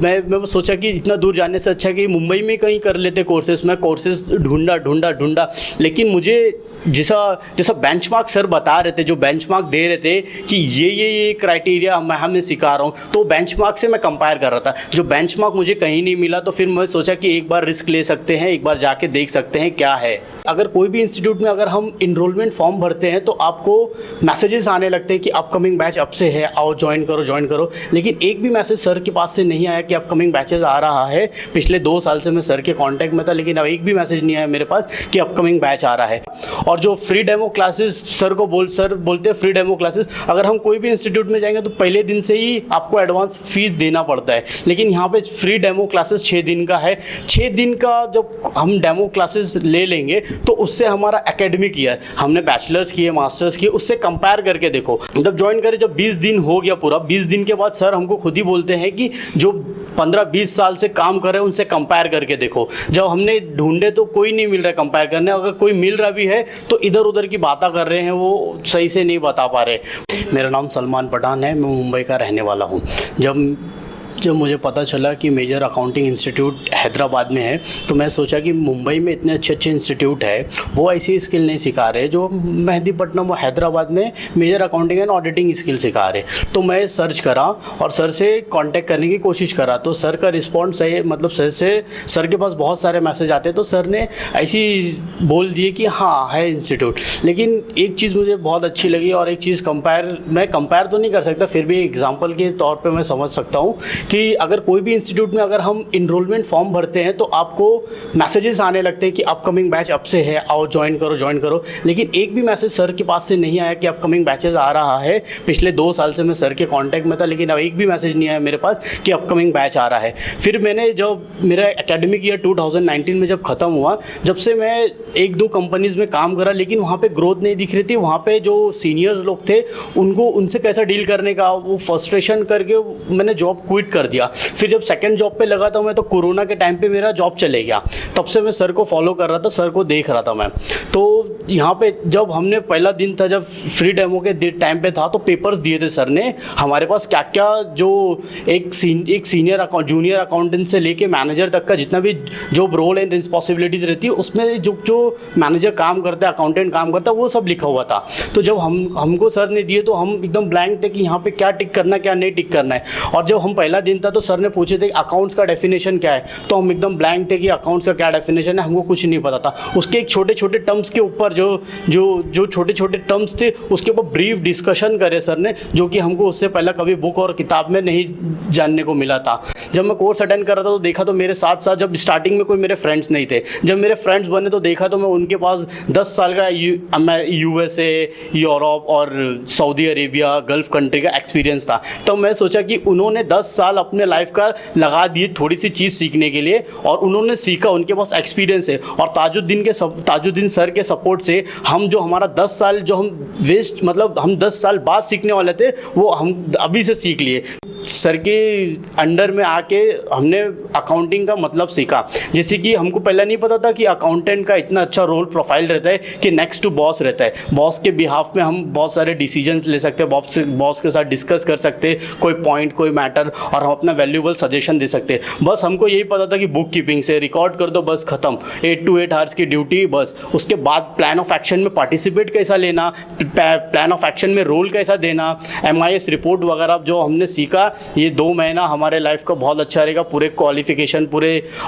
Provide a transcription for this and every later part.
मैं सोचा कि इतना दूर जाने से अच्छा कि मुंबई में कहीं कर लेते कोर्सेज। मैं कोर्सेज ढूंढा, लेकिन मुझे जैसा बेंचमार्क सर बता रहे थे, जो बेंचमार्क दे रहे थे कि ये क्राइटेरिया मैं सिखा रहा हूँ, तो बेंचमार्क से मैं कंपेयर कर रहा था। जो बेंचमार्क मुझे कहीं नहीं मिला, तो फिर मैं सोचा कि एक बार रिस्क ले सकते हैं, एक बार जाके देख सकते हैं क्या है। अगर कोई भी इंस्टीट्यूट में अगर हम इनरोलमेंट फॉर्म भरते हैं तो आपको मैसेजेस आने लगते हैं कि अपकमिंग बैच अब से है, आओ ज्वाइन करो, लेकिन एक भी मैसेज सर के पास से नहीं आया कि अपकमिंग बैचेस आ रहा है। पिछले 2 साल से मैं सर के कॉन्टैक्ट में था, लेकिन अब एक भी मैसेज नहीं आया मेरे पास कि अपकमिंग बैच आ रहा है। और जो फ्री डेमो क्लासेस सर बोलते हैं फ्री डेमो क्लासेस, अगर हम कोई भी इंस्टीट्यूट में जाएंगे तो पहले दिन से ही आपको एडवांस फीस देना पड़ता है, लेकिन यहाँ पे फ्री डेमो क्लासेस 6 दिन का है। 6 दिन का जब हम डेमो क्लासेस ले लेंगे तो उससे हमारा एकेडमिक ईयर, हमने बैचलर्स किए, मास्टर्स किए, उससे कंपेयर करके देखो। जब ज्वाइन करें, जब 20 दिन हो गया पूरा, 20 दिन के बाद सर हमको खुद ही बोलते हैं कि जो 15-20 साल से काम कर रहे हैं उनसे कंपेयर करके देखो। जब हमने ढूंढे तो कोई नहीं मिल रहा है कंपेयर करने, अगर कोई मिल रहा भी है तो इधर उधर की बातें कर रहे हैं, वो सही से नहीं बता पा रहे। मेरा नाम सलमान पठान है, मैं मुंबई का रहने वाला हूँ। जब मुझे पता चला कि मेजर अकाउंटिंग इंस्टीट्यूट हैदराबाद में है, तो मैं सोचा कि मुंबई में इतने अच्छे इंस्टीट्यूट है, वो ऐसी स्किल नहीं सिखा रहे जो मेहदीपट्टनम और हैदराबाद में major accounting and auditing skill सिखा रहे। तो मैं सर्च करा और सर से कांटेक्ट करने की कोशिश करा, तो सर का रिस्पॉन्स है, मतलब सर के पास बहुत सारे मैसेज आते, तो सर ने ऐसी बोल दिए कि हाँ है इंस्टीट्यूट। लेकिन एक चीज़ मुझे बहुत अच्छी लगी, और एक चीज़ मैं कंपेयर तो नहीं कर सकता, फिर भी एग्जाम्पल के तौर पर मैं समझ सकता हूँ कि अगर कोई भी इंस्टीट्यूट में अगर हम इनरोलमेंट फॉर्म भरते हैं तो आपको मैसेजेस आने लगते हैं कि अपकमिंग बैच अब से है, आओ ज्वाइन करो, लेकिन एक भी मैसेज सर के पास से नहीं आया कि अपकमिंग बैचेस आ रहा है। पिछले 2 साल से मैं सर के कांटेक्ट में था, लेकिन अब एक भी मैसेज नहीं आया मेरे पास कि अपकमिंग बैच आ रहा है। फिर मैंने जब मेरा एकेडमिक ईयर 2019 में जब ख़त्म हुआ, जब से मैं 1-2 कंपनीज़ में काम करा, लेकिन वहाँ पर ग्रोथ नहीं दिख रही थी। वहाँ पर जो सीनियर्स लोग थे उनसे कैसा डील करने का, वो फ्रस्ट्रेशन करके मैंने जॉब क्विट कर दिया। फिर जब सेकंड जॉब पे लगा था मैं, तो कोरोना के टाइम पे मेरा जॉब चले गया। तब से मैं सर को फॉलो कर रहा था, सर को देख रहा था मैं। तो यहाँ पे जब हमने पहला दिन था, जब फ्री डेमो के टाइम पे था, तो पेपर्स दिए थे सर ने हमारे पास, क्या क्या जो एक जूनियर अकाउंटेंट से लेके मैनेजर तक का जितना भी जो रोल एंड रिस्पॉन्सिबिलिटीज़ रहती है, उसमें जो मैनेजर काम करता है, अकाउंटेंट काम करता है, वो सब लिखा हुआ था। तो जब हमको सर ने दिए तो हम एकदम ब्लैंक थे कि यहाँ पे क्या टिक करना, क्या नहीं टिक करना है। और जब हम पहला दिन था तो सर ने पूछे थे कि अकाउंट्स का डेफिनेशन क्या है, तो हम एकदम ब्लैंक थे कि अकाउंट्स का क्या डेफिनेशन है, हमको कुछ नहीं पता था। उसके एक छोटे टर्म्स के ऊपर जो छोटे टर्म्स थे, उसके ऊपर ब्रीफ डिस्कशन करे सर ने, जो कि हमको उससे पहले कभी बुक और किताब में नहीं जानने को मिला था। जब मैं कोर्स अटेंड कर रहा था तो देखा तो मेरे साथ साथ, जब स्टार्टिंग में कोई मेरे फ्रेंड्स नहीं थे, जब मेरे फ्रेंड्स बने तो देखा तो मैं उनके पास 10 साल का USA, यूरोप और सऊदी अरेबिया, गल्फ कंट्री का एक्सपीरियंस था। तो मैं सोचा कि उन्होंने 10 साल अपने लाइफ का लगा दिए थोड़ी सी चीज़ सीखने के लिए, और उन्होंने सीखा, उनके पास एक्सपीरियंस है। और ताजुद्दीन सर के सपोर्ट से जो हमारा 10 साल जो हम वेस्ट, मतलब हम 10 साल बाद सीखने वाले थे, वो हम अभी से सीख लिए। सर के अंडर में आके हमने अकाउंटिंग का मतलब सीखा। जैसे कि हमको पहले नहीं पता था कि अकाउंटेंट का इतना अच्छा रोल प्रोफाइल रहता है कि नेक्स्ट टू बॉस रहता है। बॉस के बिहाफ में हम बहुत सारे डिसीजंस ले सकते हैं, बॉस के साथ डिस्कस कर सकते हैं कोई पॉइंट, कोई मैटर, और हम अपना वैल्यूएबल सजेशन दे सकते हैं। बस हमको यही पता था कि बुक कीपिंग से रिकॉर्ड कर दो, बस खत्म, 8 to 8 आवर्स की ड्यूटी बस। उसके बाद प्लान ऑफ एक्शन में पार्टिसिपेट कैसा लेना, प्लान ऑफ एक्शन में रोल कैसा देना, MIS रिपोर्ट वगैरह जो हमने सीखा, ये 2 महीना हमारे लाइफ का बहुत अच्छा रहेगा। पूरे क्वालिफिकेशन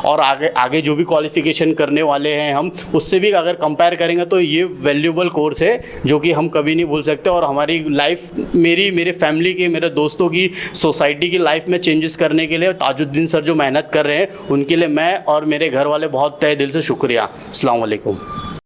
और आगे जो भी क्वालिफिकेशन करने वाले हैं हम, उससे भी अगर कंपेयर करेंगे तो ये वैल्यूएबल कोर्स है जो कि हम कभी नहीं भूल सकते। और हमारी लाइफ, मेरे फैमिली की, मेरे दोस्तों की, सोसाइटी की लाइफ में चेंजेस करने के लिए ताजुद्दीन सर जो मेहनत कर रहे हैं, उनके लिए मैं और मेरे घर वाले बहुत तहे दिल से शुक्रिया। अस्सलाम वालेकुम।